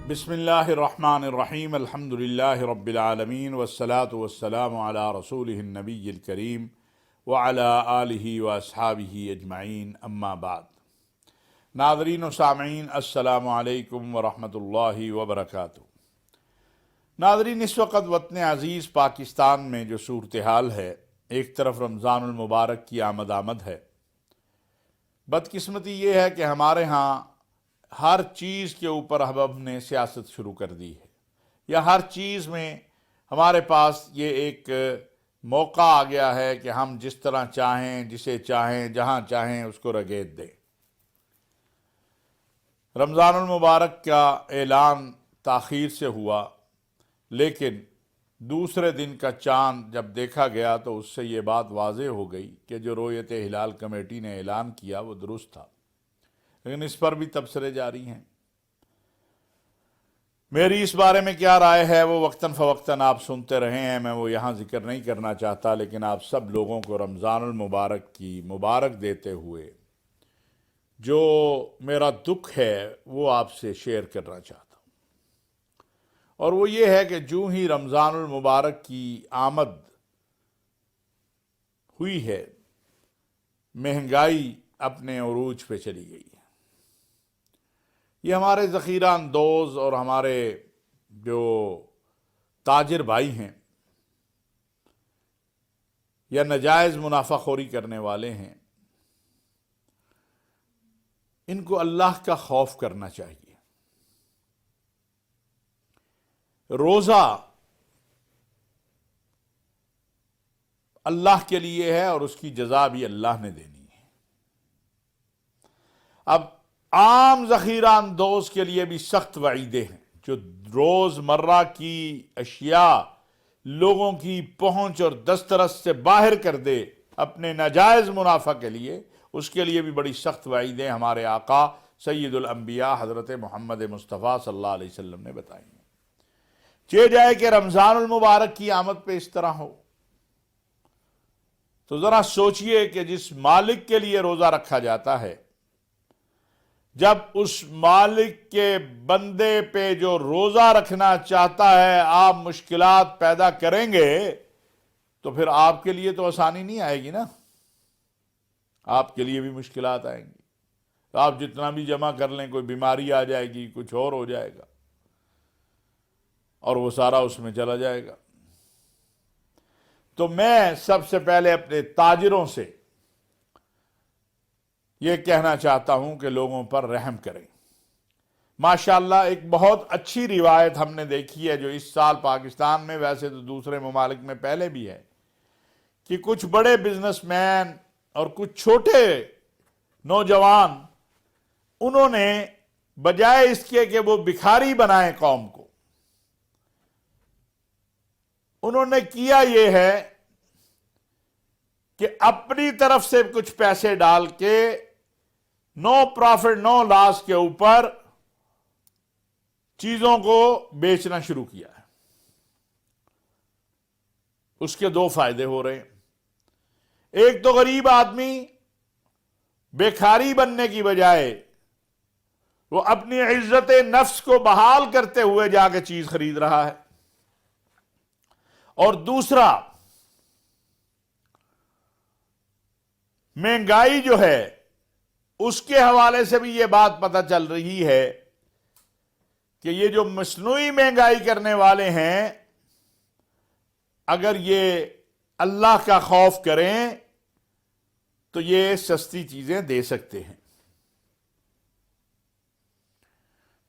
بسم اللہ الرحمن الرحیم الحمدللہ رب العالمین والصلاة والسلام علی رسولہ النبی الکریم وعلی آلہ واصحابہ اجمعین اما بعد۔ ناظرین و سامعین السلام علیکم ورحمۃ اللہ وبرکاتہ۔ ناظرین، اس وقت وطن عزیز پاکستان میں جو صورتحال ہے، ایک طرف رمضان المبارک کی آمد ہے۔ بدقسمتی یہ ہے کہ ہمارے ہاں ہر چیز کے اوپر ہم نے سیاست شروع کر دی ہے، یا ہر چیز میں ہمارے پاس یہ ایک موقع آ گیا ہے کہ ہم جس طرح چاہیں، جسے چاہیں، جہاں چاہیں اس کو رگیت دیں۔ رمضان المبارک کا اعلان تاخیر سے ہوا، لیکن دوسرے دن کا چاند جب دیکھا گیا تو اس سے یہ بات واضح ہو گئی کہ جو رؤیت ہلال کمیٹی نے اعلان کیا وہ درست تھا، لیکن اس پر بھی تبصرے جاری ہیں۔ میری اس بارے میں کیا رائے ہے وہ وقتاً فوقتاً آپ سنتے رہے ہیں، میں وہ یہاں ذکر نہیں کرنا چاہتا، لیکن آپ سب لوگوں کو رمضان المبارک کی مبارک دیتے ہوئے جو میرا دکھ ہے وہ آپ سے شیئر کرنا چاہتا ہوں، اور وہ یہ ہے کہ جو ہی رمضان المبارک کی آمد ہوئی ہے، مہنگائی اپنے عروج پہ چلی گئی ہے۔ یہ ہمارے ذخیرہ اندوز اور ہمارے جو تاجر بھائی ہیں یا ناجائز منافع خوری کرنے والے ہیں، ان کو اللہ کا خوف کرنا چاہیے۔ روزہ اللہ کے لیے ہے اور اس کی جزا بھی اللہ نے دینی ہے۔ اب عام ذخیرہ اندوز کے لیے بھی سخت وعیدیں ہیں، جو روز مرہ کی اشیاء لوگوں کی پہنچ اور دسترس سے باہر کر دے اپنے ناجائز منافع کے لیے، اس کے لیے بھی بڑی سخت وعیدیں ہمارے آقا سید الانبیاء حضرت محمد مصطفیٰ صلی اللہ علیہ وسلم نے بتائی ہیں۔ چہ جائے کہ رمضان المبارک کی آمد پہ اس طرح ہو، تو ذرا سوچئے کہ جس مالک کے لیے روزہ رکھا جاتا ہے، جب اس مالک کے بندے پہ جو روزہ رکھنا چاہتا ہے آپ مشکلات پیدا کریں گے، تو پھر آپ کے لیے تو آسانی نہیں آئے گی نا، آپ کے لیے بھی مشکلات آئیں گی۔ آپ جتنا بھی جمع کر لیں، کوئی بیماری آ جائے گی، کچھ اور ہو جائے گا، اور وہ سارا اس میں چلا جائے گا۔ تو میں سب سے پہلے اپنے تاجروں سے یہ کہنا چاہتا ہوں کہ لوگوں پر رحم کریں۔ ماشاءاللہ ایک بہت اچھی روایت ہم نے دیکھی ہے جو اس سال پاکستان میں، ویسے تو دوسرے ممالک میں پہلے بھی ہے، کہ کچھ بڑے بزنس مین اور کچھ چھوٹے نوجوان، انہوں نے بجائے اس کے کہ وہ بھکاری بنائیں قوم کو، انہوں نے کیا یہ ہے کہ اپنی طرف سے کچھ پیسے ڈال کے نو پرافٹ نو لاس کے اوپر چیزوں کو بیچنا شروع کیا ہے۔ اس کے دو فائدے ہو رہے ہیں۔ ایک تو غریب آدمی بھکاری بننے کی بجائے وہ اپنی عزت نفس کو بحال کرتے ہوئے جا کے چیز خرید رہا ہے، اور دوسرا مہنگائی جو ہے اس کے حوالے سے بھی یہ بات پتہ چل رہی ہے کہ یہ جو مصنوعی مہنگائی کرنے والے ہیں، اگر یہ اللہ کا خوف کریں تو یہ سستی چیزیں دے سکتے ہیں۔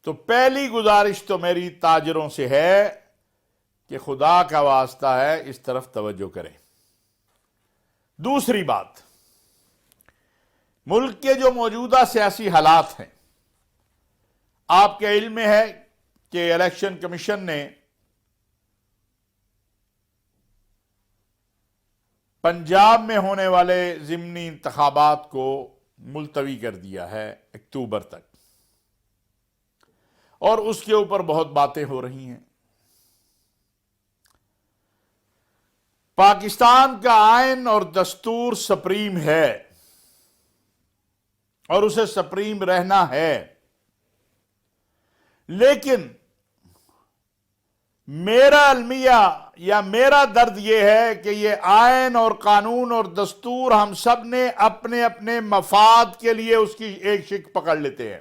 تو پہلی گزارش تو میری تاجروں سے ہے کہ خدا کا واسطہ ہے اس طرف توجہ کریں۔ دوسری بات، ملک کے جو موجودہ سیاسی حالات ہیں، آپ کے علم میں ہے کہ الیکشن کمیشن نے پنجاب میں ہونے والے ضمنی انتخابات کو ملتوی کر دیا ہے اکتوبر تک، اور اس کے اوپر بہت باتیں ہو رہی ہیں۔ پاکستان کا آئین اور دستور سپریم ہے اور اسے سپریم رہنا ہے، لیکن میرا المیہ یا میرا درد یہ ہے کہ یہ آئین اور قانون اور دستور ہم سب نے اپنے اپنے مفاد کے لیے اس کی ایک شک پکڑ لیتے ہیں۔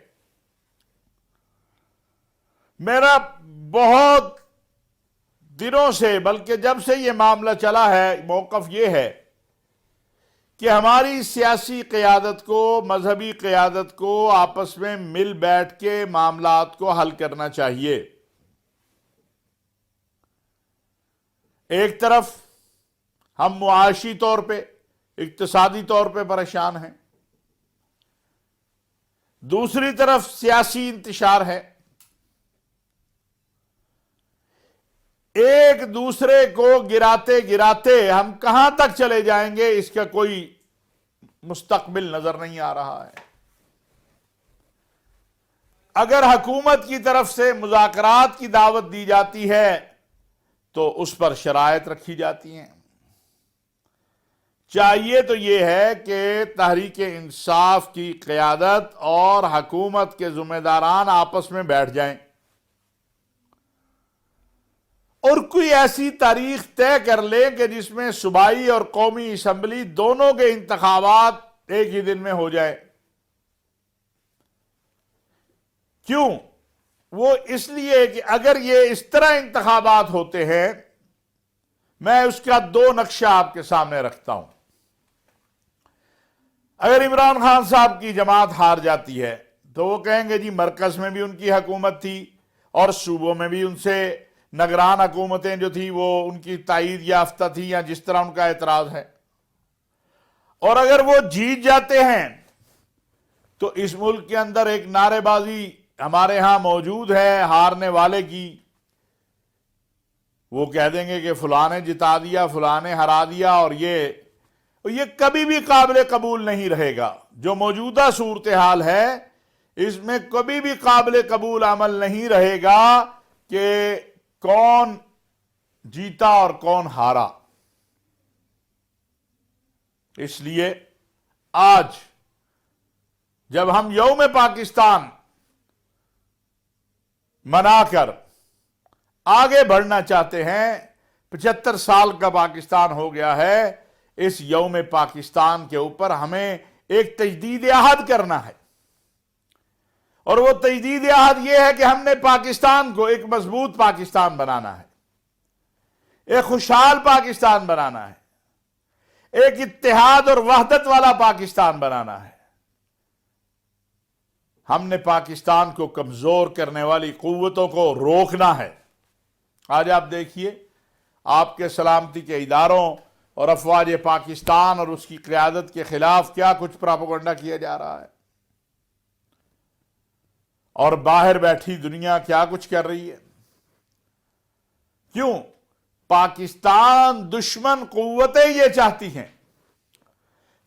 میرا بہت دنوں سے، بلکہ جب سے یہ معاملہ چلا ہے، موقف یہ ہے کہ ہماری سیاسی قیادت کو، مذہبی قیادت کو آپس میں مل بیٹھ کے معاملات کو حل کرنا چاہیے۔ ایک طرف ہم معاشی طور پہ، اقتصادی طور پہ پریشان ہیں، دوسری طرف سیاسی انتشار ہے، ایک دوسرے کو گراتے گراتے ہم کہاں تک چلے جائیں گے اس کا کوئی مستقبل نظر نہیں آ رہا ہے۔ اگر حکومت کی طرف سے مذاکرات کی دعوت دی جاتی ہے تو اس پر شرائط رکھی جاتی ہیں۔ چاہیے تو یہ ہے کہ تحریک انصاف کی قیادت اور حکومت کے ذمہ داران آپس میں بیٹھ جائیں اور کوئی ایسی تاریخ طے کر لیں کہ جس میں صوبائی اور قومی اسمبلی دونوں کے انتخابات ایک ہی دن میں ہو جائے۔ کیوں؟ وہ اس لیے کہ اگر یہ اس طرح انتخابات ہوتے ہیں، میں اس کا دو نقشہ آپ کے سامنے رکھتا ہوں۔ اگر عمران خان صاحب کی جماعت ہار جاتی ہے تو وہ کہیں گے جی مرکز میں بھی ان کی حکومت تھی اور صوبوں میں بھی ان سے نگران حکومتیں جو تھی وہ ان کی تائید یافتہ تھی، یا جس طرح ان کا اعتراض ہے۔ اور اگر وہ جیت جاتے ہیں تو اس ملک کے اندر ایک نعرے بازی ہمارے ہاں موجود ہے ہارنے والے کی، وہ کہہ دیں گے کہ فلاں نے جتا دیا، فلاں نے ہرا دیا، اور یہ کبھی بھی قابل قبول نہیں رہے گا۔ جو موجودہ صورتحال ہے اس میں کبھی بھی قابل قبول عمل نہیں رہے گا کہ کون جیتا اور کون ہارا۔ اس لیے آج جب ہم یوم پاکستان منا کر آگے بڑھنا چاہتے ہیں، 75 سال کا پاکستان ہو گیا ہے، اس یوم پاکستان کے اوپر ہمیں ایک تجدید عہد کرنا ہے، اور وہ تجدید عہد یہ ہے کہ ہم نے پاکستان کو ایک مضبوط پاکستان بنانا ہے، ایک خوشحال پاکستان بنانا ہے، ایک اتحاد اور وحدت والا پاکستان بنانا ہے۔ ہم نے پاکستان کو کمزور کرنے والی قوتوں کو روکنا ہے۔ آج آپ دیکھیے آپ کے سلامتی کے اداروں اور افواج پاکستان اور اس کی قیادت کے خلاف کیا کچھ پراپیگنڈا کیا جا رہا ہے، اور باہر بیٹھی دنیا کیا کچھ کر رہی ہے۔ کیوں؟ پاکستان دشمن قوتیں یہ چاہتی ہیں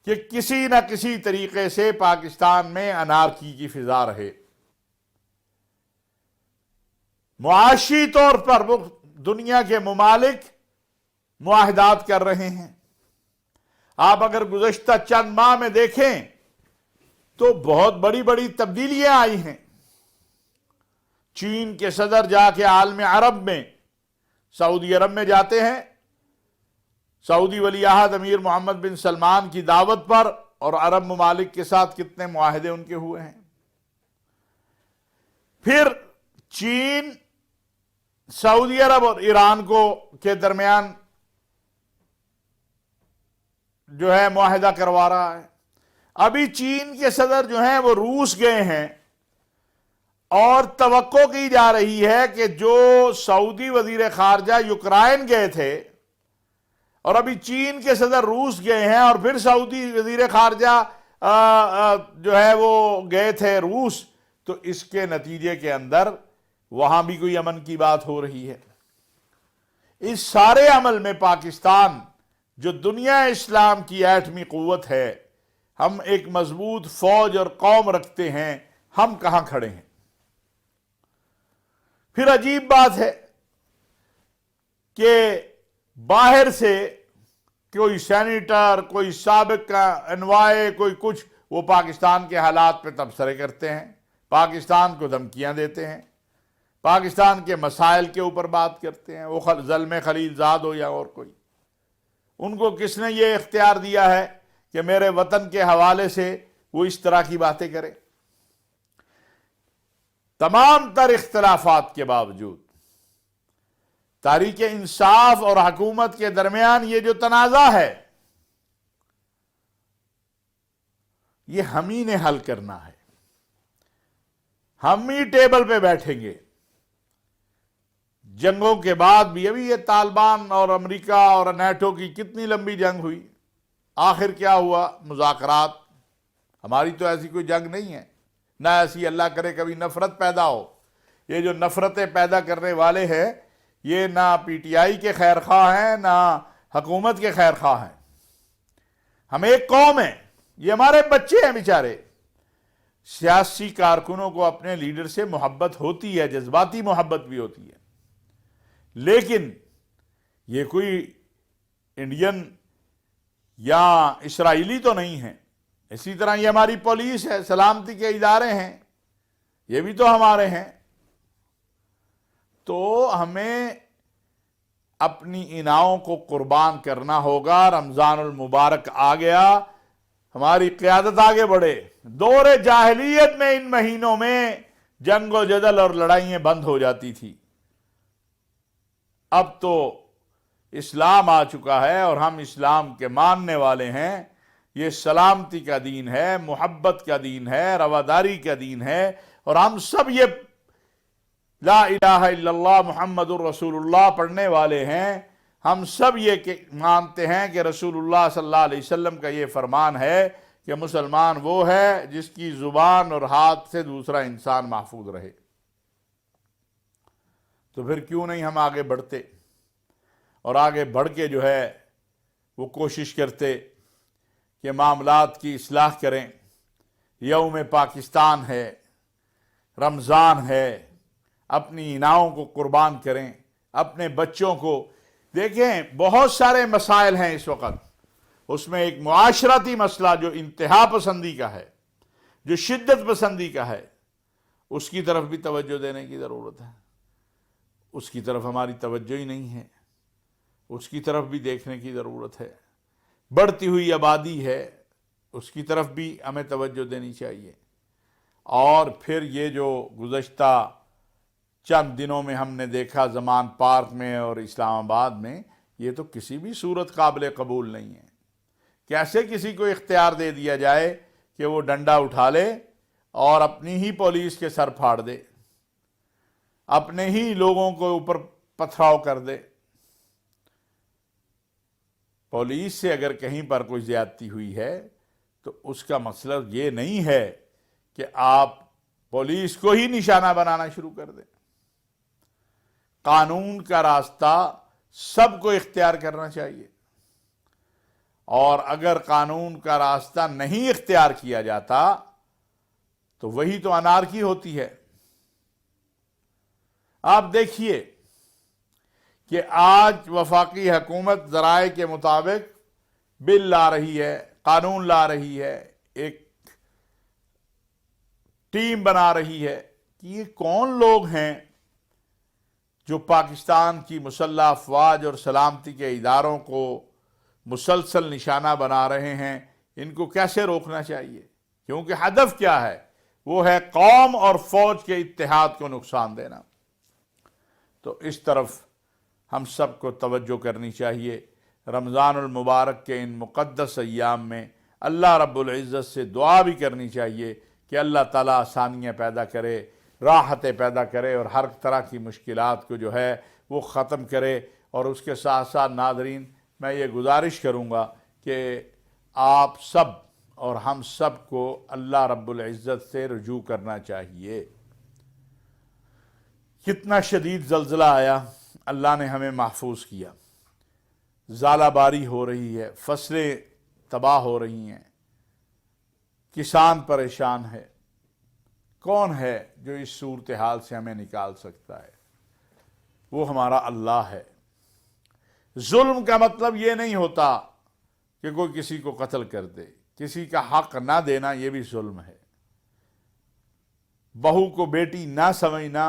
کہ کسی نہ کسی طریقے سے پاکستان میں انارکی کی فضا رہے۔ معاشی طور پر دنیا کے ممالک معاہدات کر رہے ہیں۔ آپ اگر گزشتہ چند ماہ میں دیکھیں تو بہت بڑی بڑی تبدیلیاں آئی ہیں۔ چین کے صدر جا کے عالم عرب میں، سعودی عرب میں جاتے ہیں، سعودی ولی عہد امیر محمد بن سلمان کی دعوت پر، اور عرب ممالک کے ساتھ کتنے معاہدے ان کے ہوئے ہیں۔ پھر چین سعودی عرب اور ایران کے درمیان جو ہے معاہدہ کروا رہا ہے۔ ابھی چین کے صدر جو ہیں وہ روس گئے ہیں، اور توقع کی جا رہی ہے کہ جو سعودی وزیر خارجہ یوکرائن گئے تھے، اور ابھی چین کے صدر روس گئے ہیں، اور پھر سعودی وزیر خارجہ جو ہے وہ گئے تھے روس، تو اس کے نتیجے کے اندر وہاں بھی کوئی امن کی بات ہو رہی ہے۔ اس سارے عمل میں پاکستان جو دنیا اسلام کی ایٹمی قوت ہے، ہم ایک مضبوط فوج اور قوم رکھتے ہیں، ہم کہاں کھڑے ہیں؟ پھر عجیب بات ہے کہ باہر سے کوئی سینیٹر، کوئی سابق کا انوائے، کوئی کچھ، وہ پاکستان کے حالات پہ تبصرے کرتے ہیں، پاکستان کو دھمکیاں دیتے ہیں، پاکستان کے مسائل کے اوپر بات کرتے ہیں، وہ زلمے خلیل زاد ہو یا اور کوئی. ان کو کس نے یہ اختیار دیا ہے کہ میرے وطن کے حوالے سے وہ اس طرح کی باتیں کریں؟ تمام تر اختلافات کے باوجود تحریک انصاف اور حکومت کے درمیان یہ جو تنازع ہے، یہ ہم ہی نے حل کرنا ہے. ہم ہی ٹیبل پہ بیٹھیں گے. جنگوں کے بعد بھی ابھی یہ طالبان اور امریکہ اور نیٹو کی کتنی لمبی جنگ ہوئی، آخر کیا ہوا؟ مذاکرات. ہماری تو ایسی کوئی جنگ نہیں ہے، نہ ایسی اللہ کرے کبھی نفرت پیدا ہو. یہ جو نفرتیں پیدا کرنے والے ہیں، یہ نہ پی ٹی آئی کے خیر خواہ ہیں نہ حکومت کے خیر خواہ ہیں. ہم ایک قوم ہیں، یہ ہمارے بچے ہیں بیچارے. سیاسی کارکنوں کو اپنے لیڈر سے محبت ہوتی ہے، جذباتی محبت بھی ہوتی ہے، لیکن یہ کوئی انڈین یا اسرائیلی تو نہیں ہے. اسی طرح یہ ہماری پولیس ہے، سلامتی کے ادارے ہیں، یہ بھی تو ہمارے ہیں. تو ہمیں اپنی اناؤں کو قربان کرنا ہوگا. رمضان المبارک آ گیا، ہماری قیادت آگے بڑھے. دور جاہلیت میں ان مہینوں میں جنگ و جدل اور لڑائیاں بند ہو جاتی تھی. اب تو اسلام آ چکا ہے اور ہم اسلام کے ماننے والے ہیں. یہ سلامتی کا دین ہے، محبت کا دین ہے، رواداری کا دین ہے، اور ہم سب یہ لا الہ الا اللہ محمد الرسول اللہ پڑھنے والے ہیں. ہم سب یہ مانتے ہیں کہ رسول اللہ صلی اللہ علیہ وسلم کا یہ فرمان ہے کہ مسلمان وہ ہے جس کی زبان اور ہاتھ سے دوسرا انسان محفوظ رہے. تو پھر کیوں نہیں ہم آگے بڑھتے اور آگے بڑھ کے جو ہے وہ کوشش کرتے کہ معاملات کی اصلاح کریں. یوم پاکستان ہے، رمضان ہے، اپنی اناؤں کو قربان کریں، اپنے بچوں کو دیکھیں. بہت سارے مسائل ہیں اس وقت، اس میں ایک معاشرتی مسئلہ جو انتہا پسندی کا ہے، جو شدت پسندی کا ہے، اس کی طرف بھی توجہ دینے کی ضرورت ہے. اس کی طرف ہماری توجہ ہی نہیں ہے، اس کی طرف بھی دیکھنے کی ضرورت ہے. بڑھتی ہوئی آبادی ہے، اس کی طرف بھی ہمیں توجہ دینی چاہیے. اور پھر یہ جو گزشتہ چند دنوں میں ہم نے دیکھا زمان پارک میں اور اسلام آباد میں، یہ تو کسی بھی صورت قابل قبول نہیں ہے. کیسے کسی کو اختیار دے دیا جائے کہ وہ ڈنڈا اٹھا لے اور اپنی ہی پولیس کے سر پھاڑ دے، اپنے ہی لوگوں کو اوپر پتھراؤ کر دے. پولیس سے اگر کہیں پر کوئی زیادتی ہوئی ہے تو اس کا مطلب یہ نہیں ہے کہ آپ پولیس کو ہی نشانہ بنانا شروع کر دیں. قانون کا راستہ سب کو اختیار کرنا چاہیے، اور اگر قانون کا راستہ نہیں اختیار کیا جاتا تو وہی تو انارکی ہوتی ہے. آپ دیکھیے کہ آج وفاقی حکومت ذرائع کے مطابق بل لا رہی ہے، قانون لا رہی ہے، ایک ٹیم بنا رہی ہے کہ یہ کون لوگ ہیں جو پاکستان کی مسلح افواج اور سلامتی کے اداروں کو مسلسل نشانہ بنا رہے ہیں. ان کو کیسے روکنا چاہیے؟ کیونکہ ہدف کیا ہے؟ وہ ہے قوم اور فوج کے اتحاد کو نقصان دینا. تو اس طرف ہم سب کو توجہ کرنی چاہیے. رمضان المبارک کے ان مقدس ایام میں اللہ رب العزت سے دعا بھی کرنی چاہیے کہ اللہ تعالیٰ آسانیاں پیدا کرے، راحتیں پیدا کرے، اور ہر طرح کی مشکلات کو جو ہے وہ ختم کرے. اور اس کے ساتھ ساتھ ناظرین، میں یہ گزارش کروں گا کہ آپ سب اور ہم سب کو اللہ رب العزت سے رجوع کرنا چاہیے. کتنا شدید زلزلہ آیا، اللہ نے ہمیں محفوظ کیا. ژالہ باری ہو رہی ہے، فصلیں تباہ ہو رہی ہیں، کسان پریشان ہے. کون ہے جو اس صورتحال سے ہمیں نکال سکتا ہے؟ وہ ہمارا اللہ ہے. ظلم کا مطلب یہ نہیں ہوتا کہ کوئی کسی کو قتل کر دے. کسی کا حق نہ دینا یہ بھی ظلم ہے. بہو کو بیٹی نہ سمجھنا